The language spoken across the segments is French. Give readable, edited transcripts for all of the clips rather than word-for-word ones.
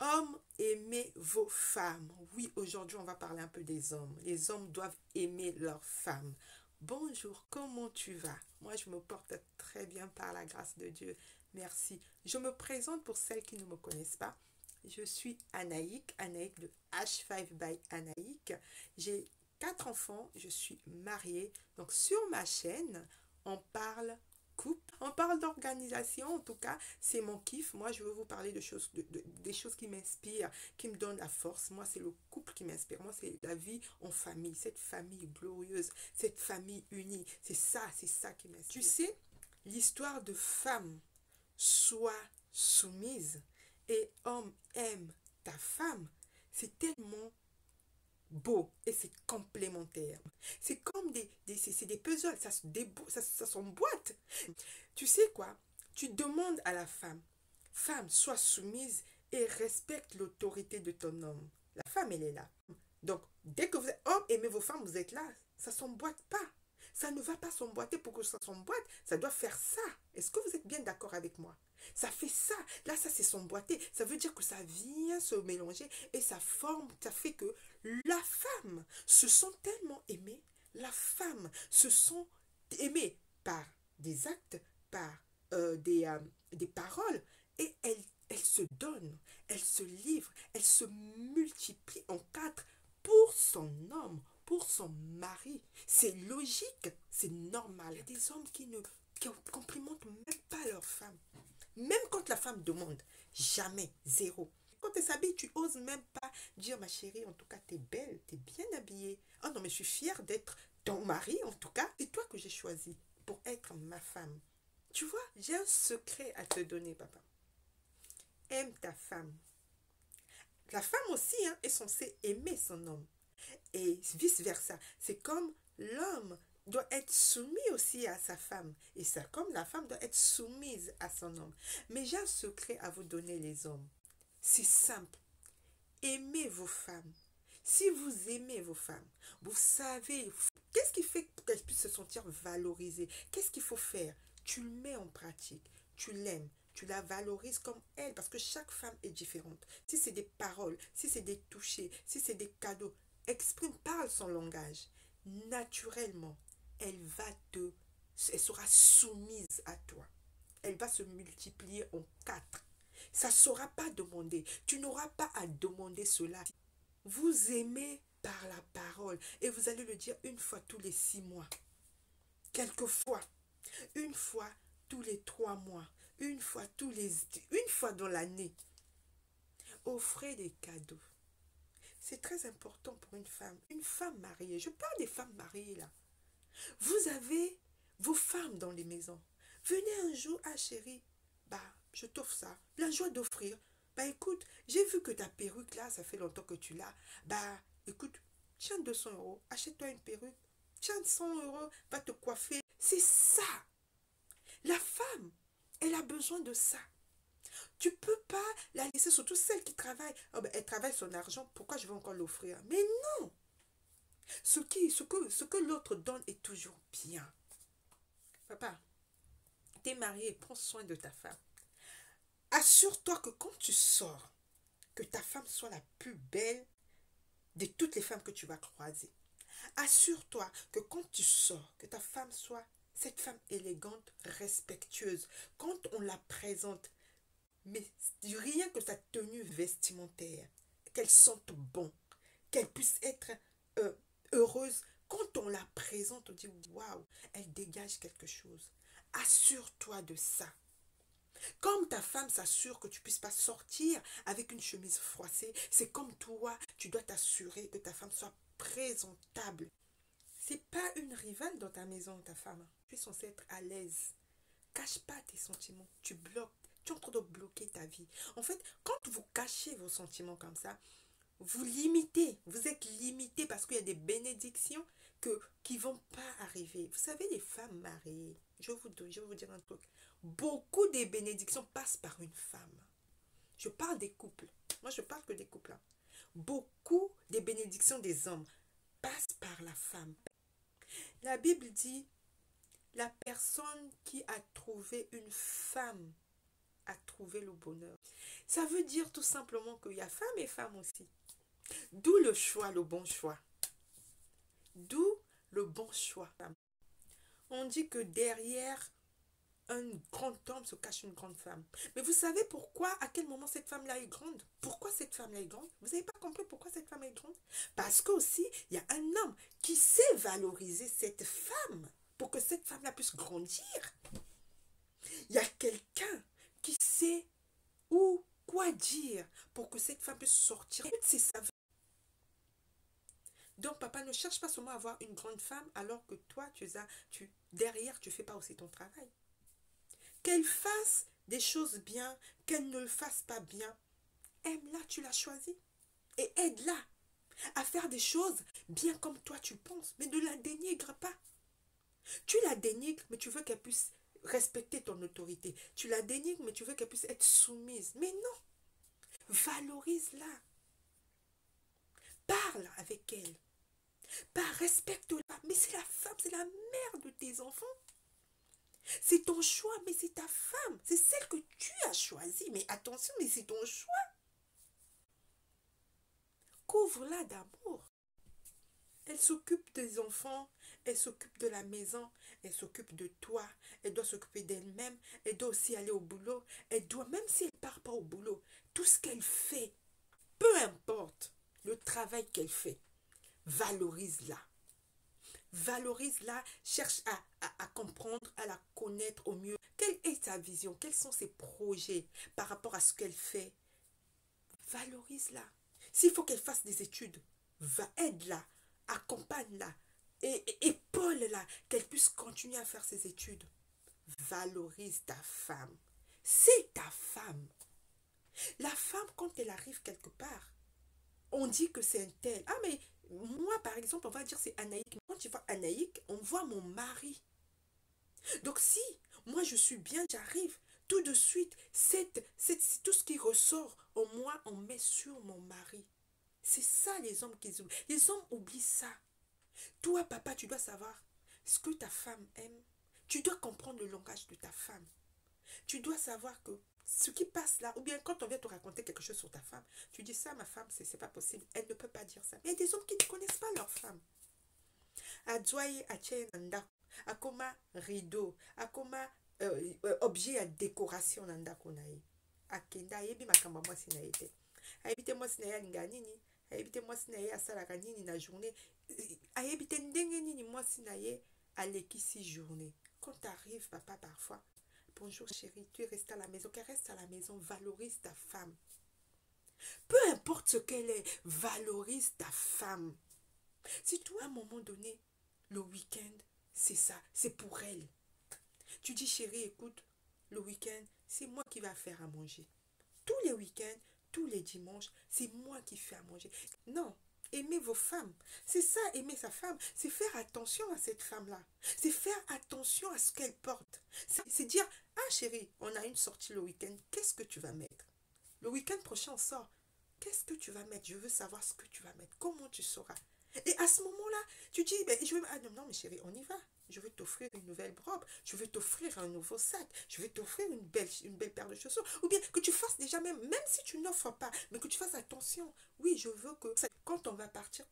Hommes, aimez vos femmes. Oui, aujourd'hui, on va parler un peu des hommes. Les hommes doivent aimer leurs femmes. Bonjour, comment tu vas? Moi, je me porte très bien par la grâce de Dieu. Merci. Je me présente pour celles qui ne me connaissent pas. Je suis Anaïk, Anaïk de H5 by Anaïk. J'ai 4 enfants, je suis mariée. Donc, sur ma chaîne, on parle couple, on parle d'organisation, en tout cas, c'est mon kiff. Moi, je veux vous parler de choses, des choses qui m'inspirent, qui me donnent la force. Moi, c'est le couple qui m'inspire. Moi, c'est la vie en famille, cette famille glorieuse, cette famille unie. C'est ça qui m'inspire. Tu sais, l'histoire de femme soit soumise et homme aime ta femme, c'est tellement beau et c'est complémentaire. C'est comme c'est des puzzles, ça s'emboîte. Tu sais quoi? Tu demandes à la femme, femme, sois soumise et respecte l'autorité de ton homme. La femme, elle est là. Donc, dès que vous êtes homme, aimez vos femmes, vous êtes là. Ça ne s'emboîte pas. Ça ne va pas s'emboîter. Pour que ça s'emboîte, ça doit faire ça. Est-ce que vous êtes bien d'accord avec moi? Ça fait ça. Là, ça c'est s'emboîter. Ça veut dire que ça vient se mélanger et ça forme, ça fait que la femme se sent tellement aimée. La femme se sent aimée par des actes, par des paroles. Et elle se donne, elle se livre, elle se multiplie en quatre pour son homme, pour son mari. C'est logique, c'est normal. Il y a des hommes qui complimentent même pas leur femme. Même quand la femme demande, jamais, zéro. Quand elle s'habille, tu oses même pas dire, ma chérie, en tout cas, t'es belle, t'es bien habillée. Oh non, mais je suis fière d'être ton mari, en tout cas. C'est toi que j'ai choisi pour être ma femme. Tu vois, j'ai un secret à te donner, papa. Aime ta femme. La femme aussi est censée aimer son homme. Et vice-versa. C'est comme l'homme doit être soumis aussi à sa femme. Et ça, comme la femme doit être soumise à son homme. Mais j'ai un secret à vous donner, les hommes. C'est simple. Aimez vos femmes. Si vous aimez vos femmes, vous savez, qu'est-ce qui fait qu'elles puissent se sentir valorisées? Qu'est-ce qu'il faut faire? Tu le mets en pratique. Tu l'aimes. Tu la valorises comme elle, parce que chaque femme est différente. Si c'est des paroles, si c'est des touchés, si c'est des cadeaux, parle son langage. Naturellement, elle sera soumise à toi. Elle va se multiplier en quatre. Ça ne saura pas demander. Tu n'auras pas à demander cela. Vous aimez par la parole et vous allez le dire une fois tous les 6 mois. Quelquefois, une fois tous les 3 mois. Une fois dans l'année. Offrez des cadeaux. C'est très important pour une femme mariée. Je parle des femmes mariées là. Vous avez vos femmes dans les maisons. Venez un jour, ah chérie, je t'offre ça. La joie d'offrir. Écoute, j'ai vu que ta perruque là, ça fait longtemps que tu l'as. Écoute, tiens 200 euros, achète-toi une perruque. Tiens 100 euros, va te coiffer. C'est ça. La femme, elle a besoin de ça. Tu peux pas la laisser, surtout celle qui travaille. Elle travaille son argent, pourquoi je vais encore l'offrir? Mais non! Ce que l'autre donne est toujours bien. Papa, t'es marié, prends soin de ta femme. Assure-toi que quand tu sors, que ta femme soit la plus belle de toutes les femmes que tu vas croiser. Assure-toi que quand tu sors, que ta femme soit cette femme élégante, respectueuse. Quand on la présente, mais rien que sa tenue vestimentaire, qu'elle sente bon, qu'elle puisse être heureuse. Quand on la présente, on dit waouh, elle dégage quelque chose. Assure-toi de ça. Comme ta femme s'assure que tu ne puisses pas sortir avec une chemise froissée, c'est comme toi, tu dois t'assurer que ta femme soit présentable. C'est pas une rivale dans ta maison, ta femme. Tu es censé être à l'aise. Cache pas tes sentiments. Tu bloques. Tu es en train de bloquer ta vie. En fait, quand vous cachez vos sentiments comme ça, vous limitez. Vous êtes limité parce qu'il y a des bénédictions qui ne vont pas arriver. Vous savez, les femmes mariées, je vais vous dire un truc. Beaucoup des bénédictions passent par une femme. Je parle des couples. Moi, je parle que des couples. Beaucoup des bénédictions des hommes passent par la femme. La Bible dit, la personne qui a trouvé une femme a trouvé le bonheur. Ça veut dire tout simplement qu'il y a femme et femme aussi. D'où le choix, le bon choix. D'où le bon choix. On dit que derrière un grand homme se cache une grande femme. Mais vous savez pourquoi, à quel moment cette femme-là est grande? Pourquoi cette femme-là est grande? Vous n'avez pas compris pourquoi cette femme est grande? Parce qu'aussi, il y a un homme qui sait valoriser cette femme pour que cette femme-là puisse grandir. Il y a quelqu'un qui sait où, quoi dire pour que cette femme puisse sortir. C'est ça. Donc, papa, ne cherche pas seulement à avoir une grande femme alors que toi, derrière, tu ne fais pas aussi ton travail. Qu'elle fasse des choses bien, qu'elle ne le fasse pas bien, aime-la, tu l'as choisie. Et aide-la à faire des choses bien comme toi tu penses. Mais ne la dénigre pas. Tu la dénigres, mais tu veux qu'elle puisse respecter ton autorité. Tu la dénigres, mais tu veux qu'elle puisse être soumise. Mais non. Valorise-la. Parle avec elle. Respecte-la. Mais c'est la femme, c'est la mère de tes enfants. C'est ton choix, mais c'est ta femme. C'est celle que tu as choisie. Mais attention, mais c'est ton choix. Couvre-la d'amour. Elle s'occupe des enfants, elle s'occupe de la maison, elle s'occupe de toi, elle doit s'occuper d'elle-même, elle doit aussi aller au boulot, elle doit, même si elle ne part pas au boulot, tout ce qu'elle fait, peu importe le travail qu'elle fait, valorise-la. Valorise-la, cherche à comprendre, à la connaître au mieux. Quelle est sa vision? Quels sont ses projets par rapport à ce qu'elle fait? Valorise-la. S'il faut qu'elle fasse des études, aide-la, accompagne-la et épaule-la, qu'elle puisse continuer à faire ses études. Valorise ta femme. C'est ta femme. La femme, quand elle arrive quelque part, on dit que c'est un tel. Ah, mais moi, par exemple, on va dire c'est Anaïk. Quand tu vois Anaïk, on voit mon mari. Donc si moi je suis bien, j'arrive, tout de suite, tout ce qui ressort en moi, on met sur mon mari. C'est ça les hommes qu'ils oublient. Les hommes oublient ça. Toi, papa, tu dois savoir ce que ta femme aime. Tu dois comprendre le langage de ta femme. Tu dois savoir que ce qui passe là, ou bien quand on vient te raconter quelque chose sur ta femme, tu dis ça, ma femme, c'est pas possible. Elle ne peut pas dire ça. Mais il y a des hommes qui ne connaissent pas leur femme. Adjoye Achenanda, Akoma rideau, Akoma objet à décoration nandako nae. Akenda yebi makamba mwasi na ete. Ayebite mwasi na ye alinga nini, ayebite mwasi na ye asalaka nini na journée, ayebite ndenge nini mwasi na ye alekisi journée. Quand tu arrives, papa, parfois, bonjour chérie, tu es resté à la maison, qu'elle reste à la maison, valorise ta femme. Peu importe ce qu'elle est, valorise ta femme. Si toi, à un moment donné, le week-end, c'est ça, c'est pour elle. Tu dis, chérie, écoute, le week-end, c'est moi qui va faire à manger. Tous les week-ends, tous les dimanches, c'est moi qui fais à manger. Non, aimez vos femmes. C'est ça, aimer sa femme. C'est faire attention à cette femme-là. C'est faire attention à ce qu'elle porte. C'est dire, ah chérie, on a une sortie le week-end, qu'est-ce que tu vas mettre? Le week-end prochain, on sort. Qu'est-ce que tu vas mettre? Je veux savoir ce que tu vas mettre. Comment tu sauras? Et à ce moment-là, tu dis, ben, ah non, mais chérie, on y va. Je vais t'offrir une nouvelle robe. Je vais t'offrir un nouveau sac. Je vais t'offrir une belle paire de chaussures. Ou bien que tu fasses déjà même si tu n'offres pas, mais que tu fasses attention. Oui, je veux que quand on va partir,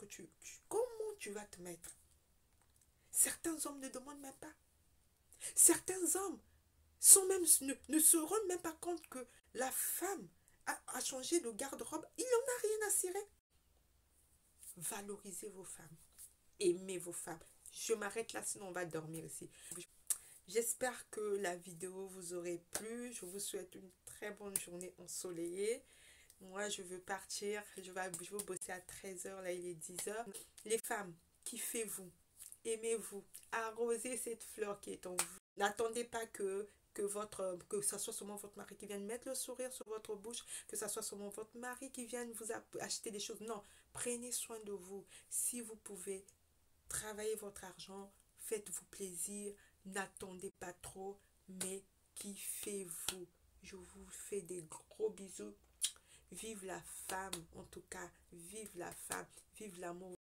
comment tu vas te mettre? Certains hommes ne demandent même pas. Certains hommes ne se rendent même pas compte que la femme a changé de garde-robe. Il n'en a rien à cirer. Valorisez vos femmes. Aimez vos femmes. Je m'arrête là, sinon on va dormir ici. J'espère que la vidéo vous aurait plu. Je vous souhaite une très bonne journée ensoleillée. Moi, je veux partir. Je vais bosser à 13 h. Là, il est 10 h. Les femmes, kiffez-vous. Aimez-vous. Arrosez cette fleur qui est en vous. N'attendez pas que ce soit seulement votre mari qui vienne mettre le sourire sur votre bouche, que ce soit seulement votre mari qui vienne vous acheter des choses. Non, prenez soin de vous. Si vous pouvez, travaillez votre argent, faites-vous plaisir, n'attendez pas trop, mais kiffez-vous. Je vous fais des gros bisous. Vive la femme, en tout cas, vive la femme, vive l'amour.